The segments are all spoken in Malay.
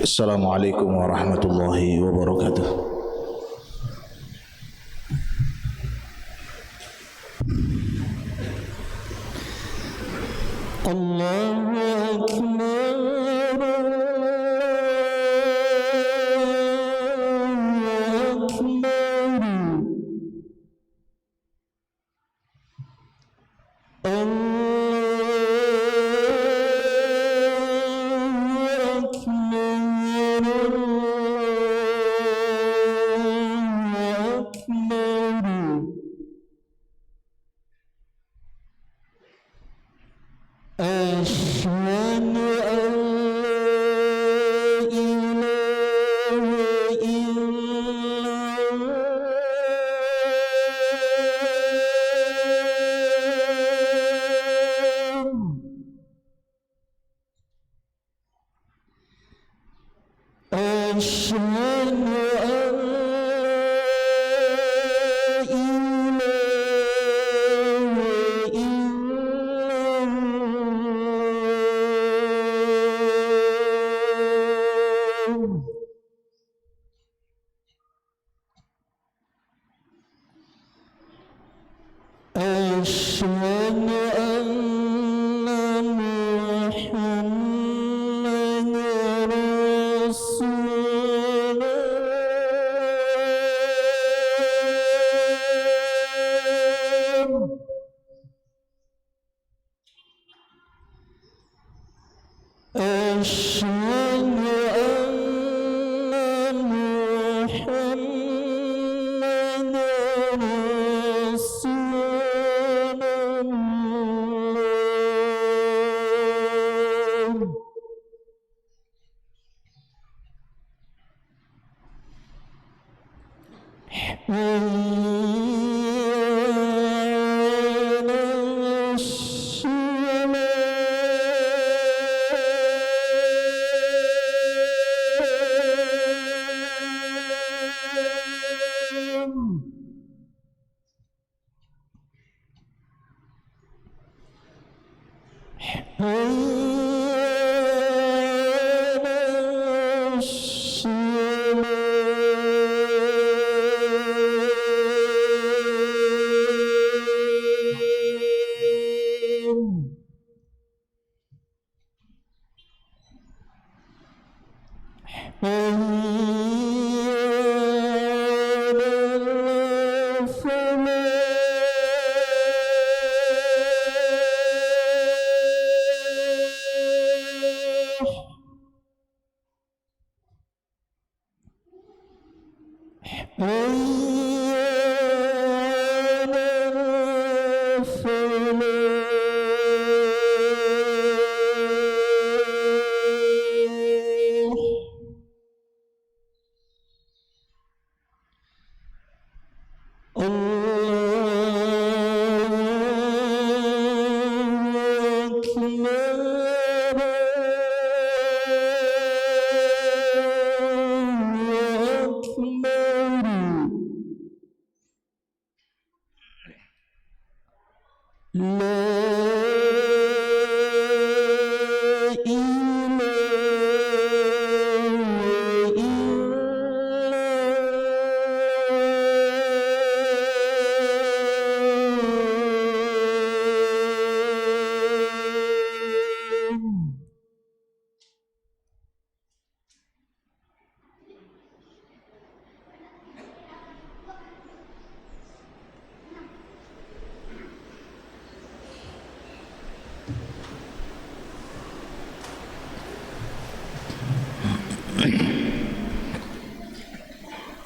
Assalamualaikum warahmatullahi wabarakatuh. Allahu Akbar, Allahu Akbar. أشهد أن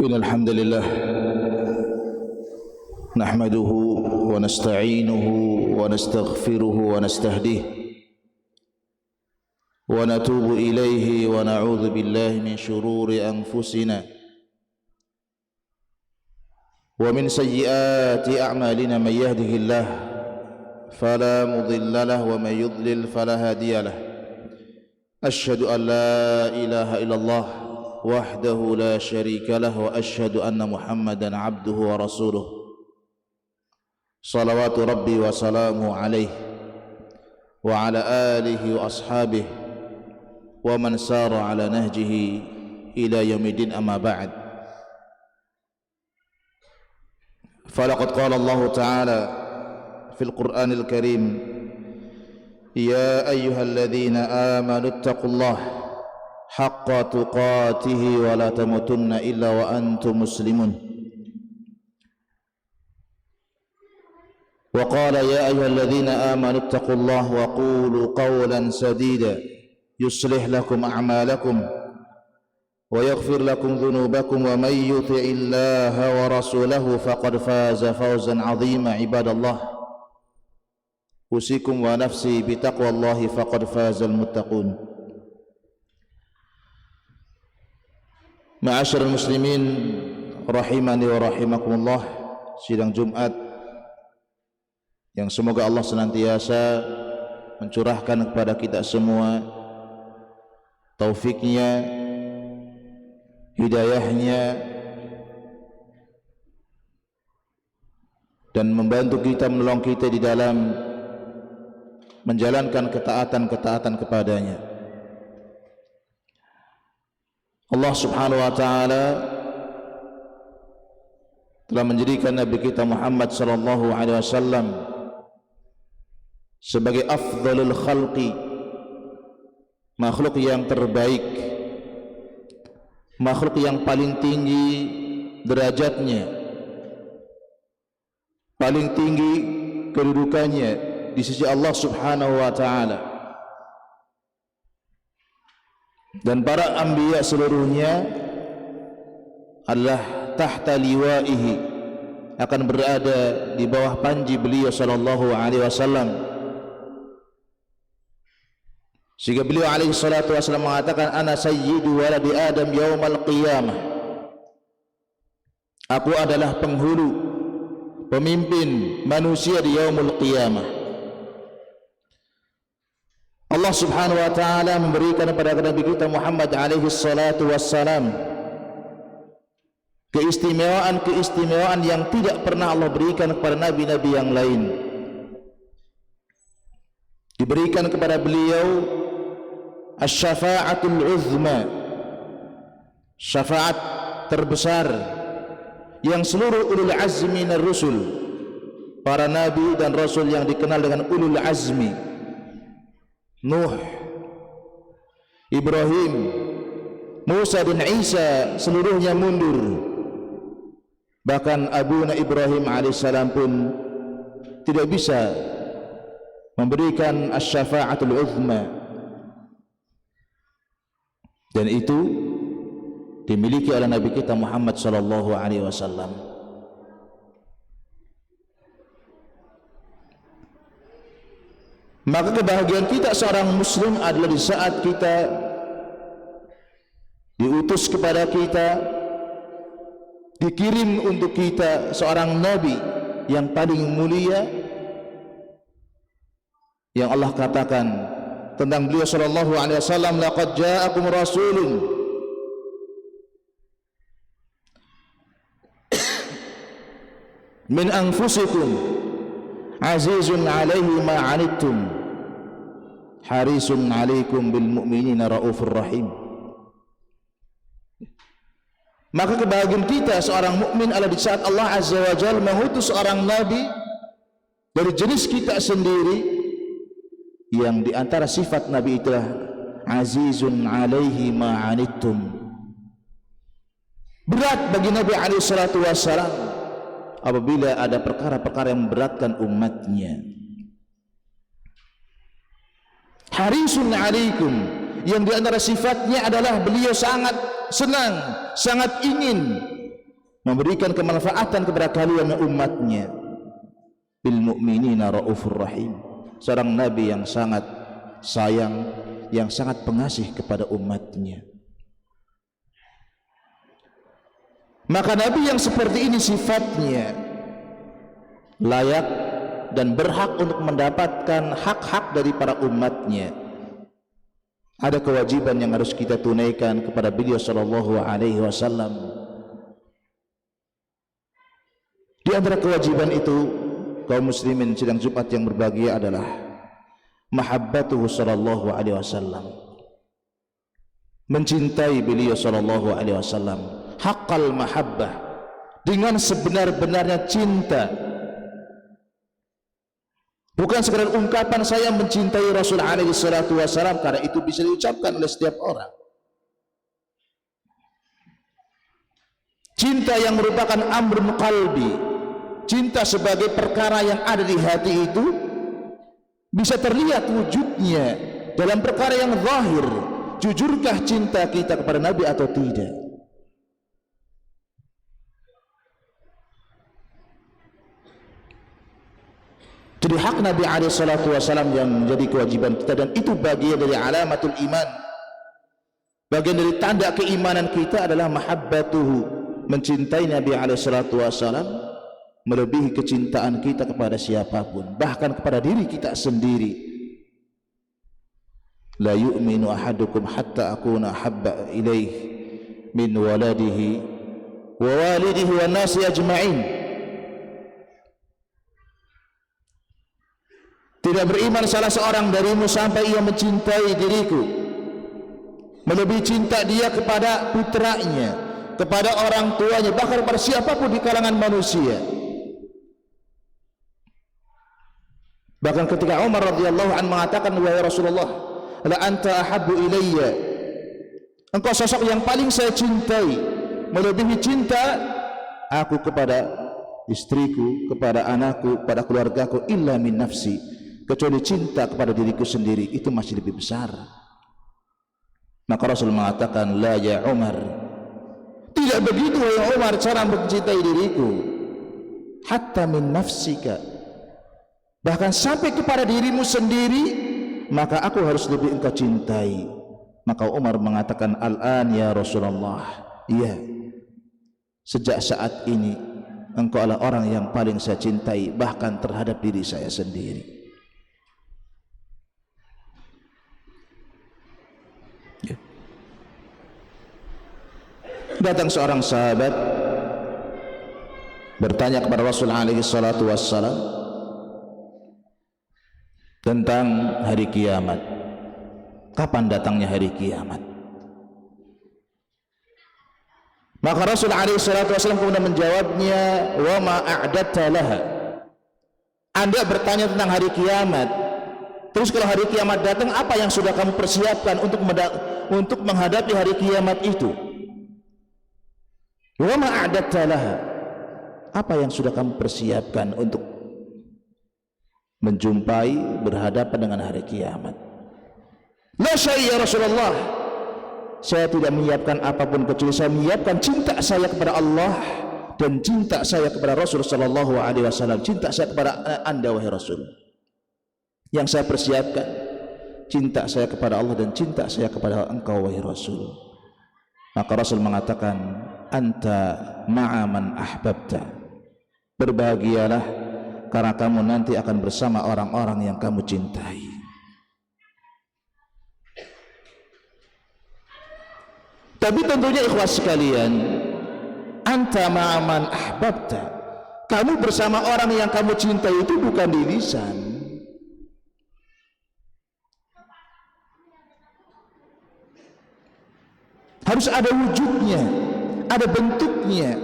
Innal hamdalillah nahmaduhu wa nasta'inuhu wa nastaghfiruhu wa nastahdihi wa natubu ilayhi wa na'udzu billahi min shururi anfusina wa min sayyiati a'malina man yahdihillah fala mudilla lahu wa man yudlil fala hadiya lahu. Asyhadu an la ilaha illallah wahdahu la syarika lah wa asyhadu anna Muhammadan abduhu wa rasuluh. Salawatu rabbi wa salamu alaihi wa ala alihi wa ashabihi ومن سار على نهجه إلى يوم الدين أما بعد فلقد قال الله تعالى في القرآن الكريم يا أيها الذين آمنوا اتقوا الله حق تقاته ولا تموتن إلا وأنتم مسلمون وقال يا أيها الذين آمنوا اتقوا الله وقولوا قولا سديدا يصلح لكم أعمالكم ويغفر لكم ذنوبكم ومن يطع الله ورسوله فقد فاز فوزا عظيما عباد الله أوصيكم ونفسي بتقوى الله فقد فاز المتقون. Ma'asyiral muslimin rahimani wa rahimakumullah, sidang Jumat yang semoga Allah senantiasa mencurahkan kepada kita semua taufiknya, hidayahnya, dan membantu kita, menolong kita di dalam menjalankan ketaatan-ketaatan kepadanya. Allah subhanahu wa ta'ala telah menjadikan Nabi kita Muhammad sallallahu alaihi wasallam sebagai afdhalul khalqi, makhluk yang terbaik, makhluk yang paling tinggi derajatnya, paling tinggi kedudukannya di sisi Allah subhanahu wa ta'ala. Dan para anbiya seluruhnya adalah tahta liwaihi, akan berada di bawah panji beliau sallallahu alaihi wasallam. Sehingga beliau alaihi salatu wasallam mengatakan, ana sayyidu waladi Adam yaumal qiyamah. Aku adalah penghulu, pemimpin manusia di yaumul qiyamah. Allah subhanahu wa ta'ala memberikan kepada Nabi kita Muhammad alaihi salatu wassalam keistimewaan yang tidak pernah Allah berikan kepada nabi-nabi yang lain. Diberikan kepada beliau asy-syafa'atul uzma, syafaat terbesar yang seluruh ulul azmi minar rusul, para nabi dan rasul yang dikenal dengan ulul azmi, Nuh, Ibrahim, Musa dan Isa, seluruhnya mundur. Bahkan Abuna Ibrahim alaihissalam pun tidak bisa memberikan asy-syafa'atul uzma, dan itu dimiliki oleh Nabi kita Muhammad sallallahu alaihi wasallam. Maka kebahagiaan kita seorang muslim adalah di saat kita diutus kepada kita, dikirim untuk kita seorang nabi yang paling mulia, yang Allah katakan tentang beliau sallallahu alaihi wasallam, laqad ja'akum rasulun min anfusikum azizun alaihi ma 'anittum harisun alaikum bil mu'minina raufur rahim. Maka kebahagiaan kita seorang mukmin adalah di saat Allah azza wa jalla mengutus seorang nabi dari jenis kita sendiri, yang di antara sifat nabi itulah azizun alaihi ma 'anittum. Berat bagi Nabi alaihi salatu wassalam apabila ada perkara-perkara yang memberatkan umatnya. Harisun alaikum, yang di antara sifatnya adalah beliau sangat senang, sangat ingin memberikan kemanfaatan kepada kalian umatnya. Bil mu'minina raufur rahim, seorang nabi yang sangat sayang, yang sangat pengasih kepada umatnya. Maka nabi yang seperti ini sifatnya layak dan berhak untuk mendapatkan hak-hak dari para umatnya. Ada kewajiban yang harus kita tunaikan kepada beliau sallallahu alaihi wasallam. Di antara kewajiban itu, kaum muslimin sidang Jumat yang berbahagia, adalah mahabbatuhu sallallahu alaihi wasallam, mencintai beliau sallallahu alaihi wasallam haqqal mahabbah, dengan sebenar-benarnya cinta. Bukan sekadar ungkapan saya mencintai Rasul alaihi salatu wasallam, karena itu bisa diucapkan oleh setiap orang. Cinta yang merupakan amrun qalbi, cinta sebagai perkara yang ada di hati itu bisa terlihat wujudnya dalam perkara yang zahir. Jujurkah cinta kita kepada Nabi atau tidak? Jadi hak Nabi alaihi salatu wasallam yang menjadi kewajiban kita, dan itu bagian dari alamatul iman. Bagian dari tanda keimanan kita adalah mahabbatuhu, mencintai Nabi alaihi salatu wasallam melebihi kecintaan kita kepada siapapun, bahkan kepada diri kita sendiri. La yu'minu ahadukum hatta akuna habba ilaih min waladihi wa walidihi wa nasi ajma'in. Tidak beriman salah seorang darimu sampai ia mencintai diriku, melebihi cinta dia kepada putranya, kepada orang tuanya, bahkan kepada siapapun di kalangan manusia. Bahkan ketika Umar radhiyallahu anhu mengatakan, wahai Rasulullah, la anta ahabbu ilayya, engkau sosok yang paling saya cintai, melebihi cinta aku kepada istriku, kepada anakku, kepada keluargaku, illa min nafsi, kecuali cinta kepada diriku sendiri, itu masih lebih besar. Maka Rasul mengatakan, la ya Umar, tidak begitu wahai Umar cara mencintai diriku, hatta min nafsika, bahkan sampai kepada dirimu sendiri, maka aku harus lebih engkau cintai. Maka Umar mengatakan, al-an ya Rasulullah, iya, sejak saat ini engkau adalah orang yang paling saya cintai, bahkan terhadap diri saya sendiri. Datang seorang sahabat bertanya kepada Rasul alaihi salatu wassalam tentang hari kiamat. Kapan datangnya hari kiamat? Maka Rasul alaihi salatu wassalam kemudian menjawabnya, wa ma a'dadta laha. Anda bertanya tentang hari kiamat, terus kalau hari kiamat datang, apa yang sudah kamu persiapkan untuk menghadapi hari kiamat itu? Wa ma a'dadta laha, apa yang sudah kamu persiapkan untuk menjumpai, berhadapan dengan hari kiamat? La syai' ya Rasulullah, saya tidak menyiapkan apapun kecuali saya menyiapkan cinta saya kepada Allah dan cinta saya kepada Rasul sallallahu alaihi wasallam. Cinta saya kepada Anda wahai Rasul, yang saya persiapkan cinta saya kepada Allah dan cinta saya kepada engkau wahai Rasul. Maka Rasul mengatakan, anta ma'a man ahbabta, berbahagialah karena kamu nanti akan bersama orang-orang yang kamu cintai. Tapi tentunya ikhwas sekalian, anta ma'a man ahbabta, kamu bersama orang yang kamu cintai itu bukan di lisan, harus ada wujudnya, ada bentuknya.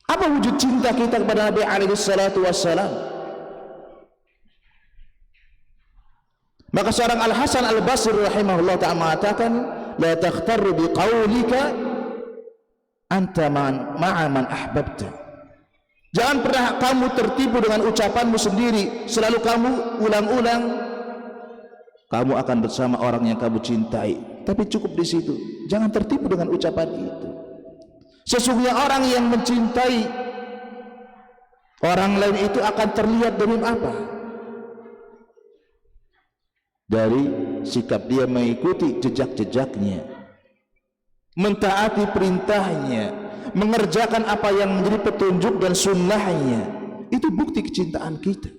Apa wujud cinta kita kepada Nabi alaihi salatu wassalam? Maka seorang Al-Hasan Al-Basri rahimahullah ta'ala mengatakan, la takhtarru biqaulika anta ma'a man ahbabta. Jangan pernah kamu tertipu dengan ucapanmu sendiri, selalu kamu ulang-ulang kamu akan bersama orang yang kamu cintai. Tapi cukup di situ, jangan tertipu dengan ucapan itu. Sesungguhnya orang yang mencintai orang lain itu akan terlihat dari apa? Dari sikap dia mengikuti jejak-jejaknya, mentaati perintahnya, mengerjakan apa yang menjadi petunjuk dan sunnahnya. Itu bukti kecintaan kita.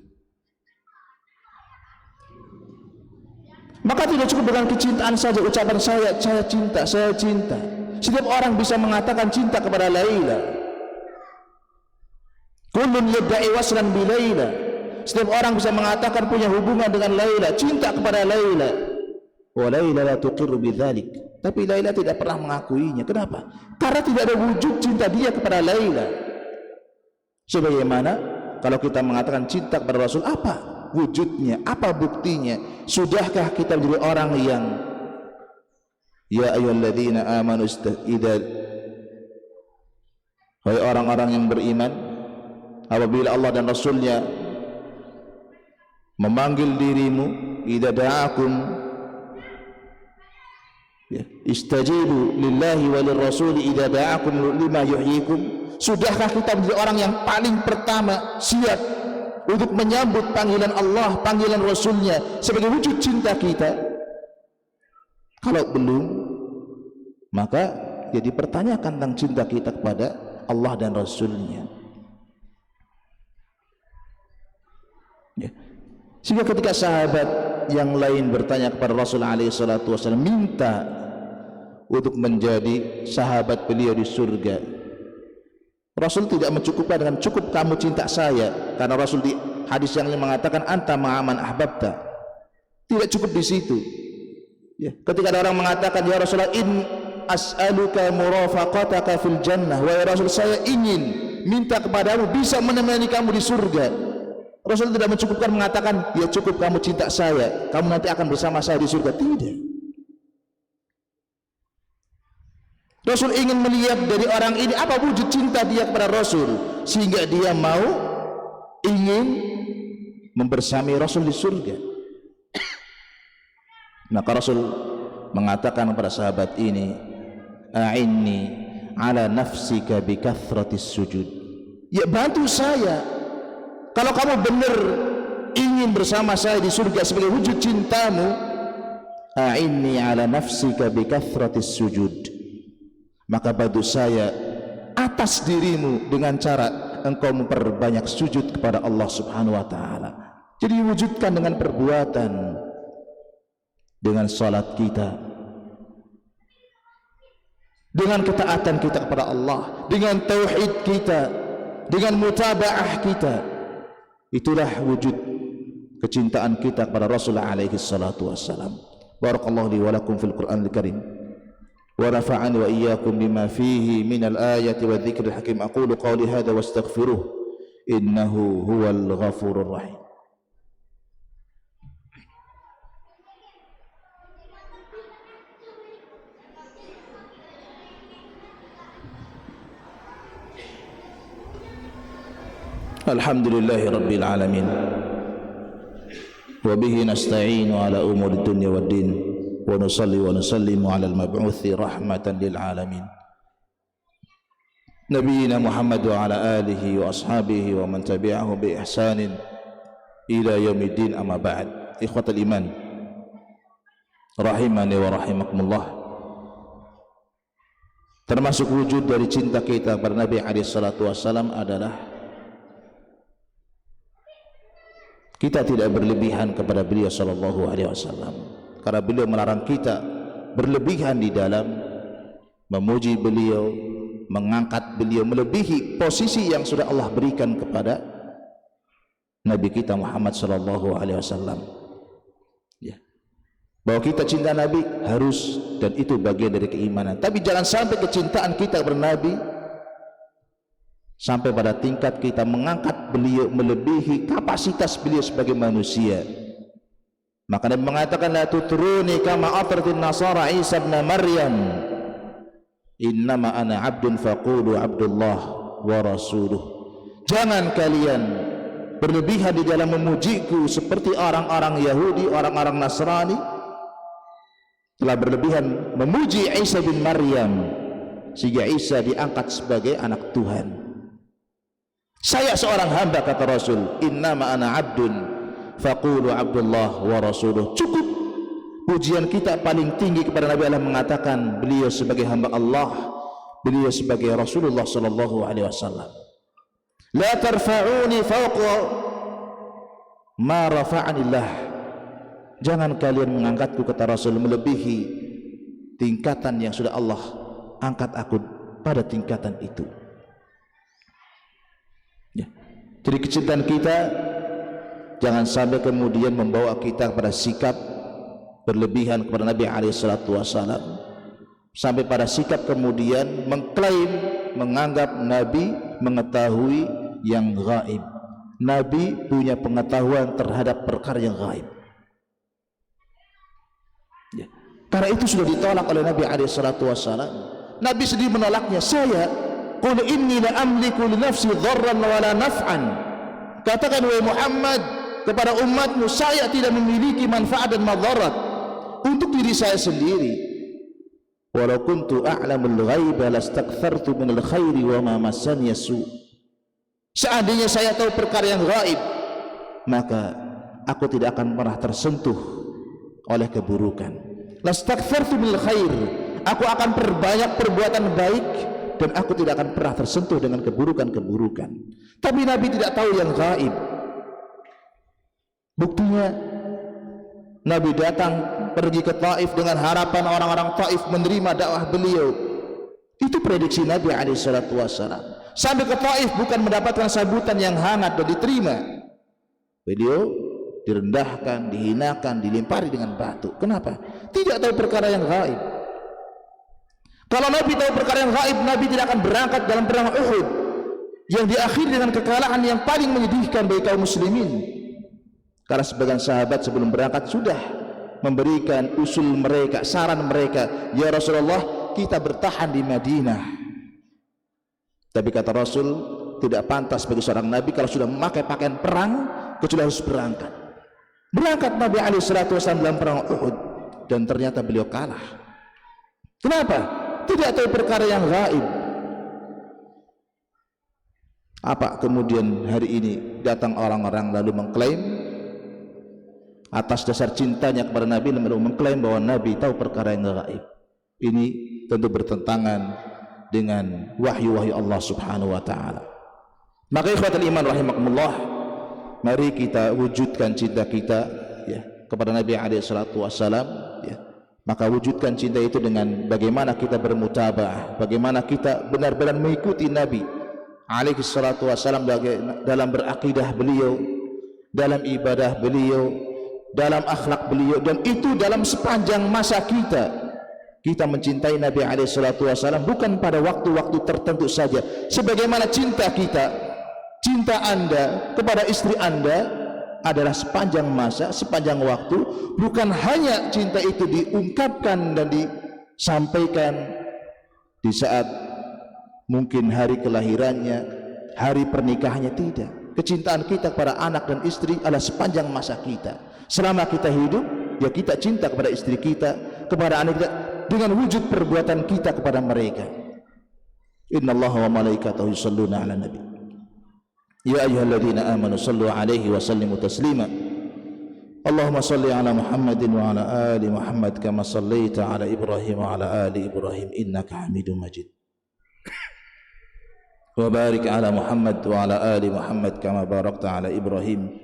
Maka tidak cukup dengan kecintaan saja, ucapan saya cinta, saya cinta. Setiap orang bisa mengatakan cinta kepada Laila. Kullun yadda'i waslan bi Laila. Setiap orang bisa mengatakan punya hubungan dengan Laila, cinta kepada Laila. Wa Laila la tuqirru bidzalik. Tapi Laila tidak pernah mengakuinya. Kenapa? Karena tidak ada wujud cinta dia kepada Laila. Sebagaimana kalau kita mengatakan cinta kepada Rasul, apa wujudnya? Apa buktinya? Sudahkah kita menjadi orang yang ya ayyuhalladzina amanu wahai orang-orang yang beriman, apabila Allah dan Rasulnya memanggil dirimu, idza da'akum istajibu lillahi wa lirrasuli idza da'akum lima yuhyikum. Sudahkah kita menjadi orang yang paling pertama siap untuk menyambut panggilan Allah, panggilan Rasulnya sebagai wujud cinta kita? Kalau belum, maka ya dipertanyakan tentang cinta kita kepada Allah dan Rasulnya. Ya. Sehingga ketika sahabat yang lain bertanya kepada Rasul SAW, minta untuk menjadi sahabat beliau di surga, Rasul tidak mencukupkan dengan cukup kamu cinta saya, karena Rasul di hadis yang lain mengatakan anta ma'aman ahbabta. Tidak cukup di situ. Ya. Ketika ada orang mengatakan, ya Rasulullah, in as'aluka murafaqataka fil jannah, wahai Rasul, saya ingin minta kepadamu bisa menemani kamu di surga. Rasul tidak mencukupkan mengatakan, ya cukup kamu cinta saya, kamu nanti akan bersama saya di surga. Tidak. Rasul ingin melihat dari orang ini apa wujud cinta dia kepada Rasul, sehingga dia mau ingin membersamai Rasul di surga. Maka Rasul mengatakan kepada sahabat ini, a'inni ala nafsika bi kathratis sujud. Ya bantu saya. Kalau kamu benar ingin bersama saya di surga sebagai wujud cintamu, a'inni ala nafsika bi kathratis sujud. Maka bantu saya atas dirimu dengan cara engkau memperbanyak sujud kepada Allah Subhanahu wa taala. Jadi wujudkan dengan perbuatan, dengan salat kita, dengan ketaatan kita kepada Allah, dengan tauhid kita, dengan mutabaah kita. Itulah wujud kecintaan kita kepada Rasulullah alaihi salatu wassalam. Barakallahu li wa lakum fil Qur'anil Karim wa nafa'ani wa iyyakum bima fihi minal ayati wa dzikril hakim. Aqulu qawli hadza wastaghfiruh innahu huwal ghafurur rahim. Alhamdulillahi rabbil alamin wa bihi nasta'inu ala umuri dunya wad din wa nusalli wa nusallimu ala al-mab'uthi rahmatan lil alamin nabiyina Muhammad wa ala alihi wa ashabihi wa man tabi'ahu bi ihsanin ila yaumiddin, amma ba'd. Ikhwatal iman rahimani wa rahimakumullah, termasuk wujud dari cinta kita kepada Nabi alaihi salatu wasallam adalah kita tidak berlebihan kepada beliau sallallahu alaihi wasallam, karena beliau melarang kita berlebihan di dalam memuji beliau, mengangkat beliau melebihi posisi yang sudah Allah berikan kepada Nabi kita Muhammad sallallahu alaihi wasallam. Ya. Bahwa kita cinta Nabi harus, dan itu bagian dari keimanan. Tapi jangan sampai kecintaan kita kepada Nabi sampai pada tingkat kita mengangkat beliau melebihi kapasitas beliau sebagai manusia. Maka Nabi mengatakan, la tutruni kama atratin nasara Isa ibn Maryam, innama ana abdun faqulu abdullah wa rasuluh. Jangan kalian berlebihan di dalam memujiku seperti orang-orang Yahudi, orang-orang Nasrani telah berlebihan memuji Isa bin Maryam sehingga Isa diangkat sebagai anak Tuhan. Saya seorang hamba, kata Rasul, innama ana abdun faqulu abdullah wa rasuluh. Cukup pujian kita paling tinggi kepada Nabi Allah mengatakan beliau sebagai hamba Allah, beliau sebagai Rasulullah sallallahu alaihi wasallam. La tarfa'uni fawqa ma rafa'anillah. Jangan kalian mengangkatku, kata Rasul, melebihi tingkatan yang sudah Allah angkat aku pada tingkatan itu. Ya. Jadi kecintaan kita jangan sampai kemudian membawa kita pada sikap berlebihan kepada Nabi SAW, sampai pada sikap kemudian mengklaim, menganggap Nabi mengetahui yang gaib. Nabi punya pengetahuan terhadap perkara yang gaib. Ya. Karena itu sudah ditolak oleh Nabi SAW. Nabi sendiri menolaknya. Saya, qul inni la amliku li nafsi dharran wa la naf'an. Katakan wahai Muhammad kepada umatmu, saya tidak memiliki manfaat dan madarat untuk diri saya sendiri. Walau kuntu a'lamul ghaiba lastakthartu minal khairi wa ma massani su. Seandainya saya tahu perkara yang gaib, maka aku tidak akan pernah tersentuh oleh keburukan. Lastakthartu minal khair, aku akan perbanyak perbuatan baik dan aku tidak akan pernah tersentuh dengan keburukan-keburukan. Tapi Nabi tidak tahu yang gaib. Buktinya Nabi datang pergi ke Taif dengan harapan orang-orang Taif menerima dakwah beliau. Itu prediksi Nabi SAW. Sampai ke Taif bukan mendapatkan sambutan yang hangat dan diterima. Beliau direndahkan, dihinakan, dilempari dengan batu. Kenapa? Tidak tahu perkara yang gaib. Kalau Nabi tahu perkara yang gaib, Nabi tidak akan berangkat dalam perang Uhud yang diakhiri dengan kekalahan yang paling menyedihkan bagi kaum muslimin. Karena sebagian sahabat sebelum berangkat sudah memberikan usul mereka, saran mereka, ya Rasulullah, kita bertahan di Madinah. Tapi kata Rasul, tidak pantas bagi seorang Nabi kalau sudah memakai pakaian perang kecuali harus berangkat. Berangkat Nabi SAW dalam perang Uhud dan ternyata beliau kalah. Kenapa? Tidak tahu perkara yang gaib. Apa kemudian hari ini datang orang-orang lalu mengklaim atas dasar cintanya kepada Nabi, lalu mengklaim bahwa Nabi tahu perkara yang gaib. Ini tentu bertentangan dengan wahyu-wahyu Allah Subhanahu wa taala. Maka ikhwatul iman rahimakumullah, mari kita wujudkan cinta kita ya kepada Nabi alaihi salatu wasalam ya. Maka wujudkan cinta itu dengan bagaimana kita bermutabaah, bagaimana kita benar-benar mengikuti Nabi alaihi salatu wasalam dalam berakidah beliau, dalam ibadah beliau, dalam akhlak beliau, dan itu dalam sepanjang masa kita. Kita mencintai Nabi SAW bukan pada waktu-waktu tertentu saja. Sebagaimana cinta kita, cinta Anda kepada istri Anda adalah sepanjang masa, sepanjang waktu. Bukan hanya cinta itu diungkapkan dan disampaikan di saat mungkin hari kelahirannya, hari pernikahannya, tidak. Kecintaan kita kepada anak dan istri adalah sepanjang masa kita. Selama kita hidup, ya kita cinta kepada istri kita, kepada anak kita, dengan wujud perbuatan kita kepada mereka. Innallaha wa malaikatahu yusholluna 'alan nabi. Ya ayyuhalladzina amanu shallu 'alaihi wa sallimu taslima. Allahumma shalli 'ala Muhammadin wa 'ala ali Muhammad kama shallaita 'ala Ibrahim wa 'ala ali Ibrahim innaka Hamidum Majid. Wa barik 'ala Muhammad wa 'ala ali Muhammad kama barakta 'ala Ibrahim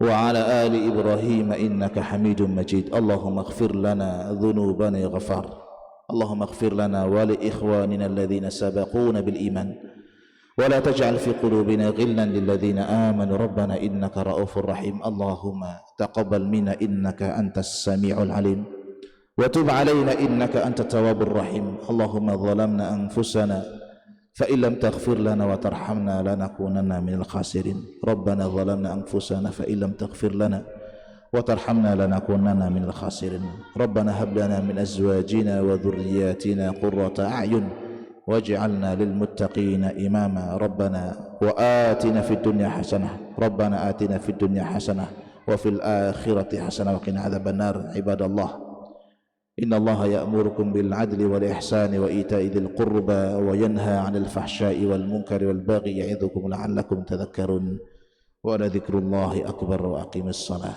وعلى آل إبراهيم إنك حميد مجيد. اللهم اغفر لنا ذنوبنا غفار. اللهم اغفر لنا ولإخواننا الذين سبقونا بالإيمان ولا تجعل في قلوبنا غلا للذين آمنوا ربنا إنك رؤوف رحيم. اللهم تقبل منا إنك أنت السميع العليم وتب علينا إنك أنت التواب الرحيم. اللهم ظلمنا أنفسنا فإن لم تغفر لنا وترحمنا لنكونن من الخاسرين. ربنا ظلمنا أنفسنا فإن لم تغفر لنا وترحمنا لنكونن من الخاسرين. ربنا هب لنا من أزواجنا وذرياتنا قرة أعين واجعلنا للمتقين إماما. ربنا وآتنا في الدنيا حسنة. ربنا آتنا في الدنيا حسنة وفي الآخرة حسنة وقنا عذاب النار. عباد الله، إن الله يأمركم بالعدل والإحسان وإيتاء ذي القربى وينهى عن الفحشاء والمنكر والبغي يعظكم لعلكم تذكرون. ولذكر الله أكبر وأقيموا الصلاة.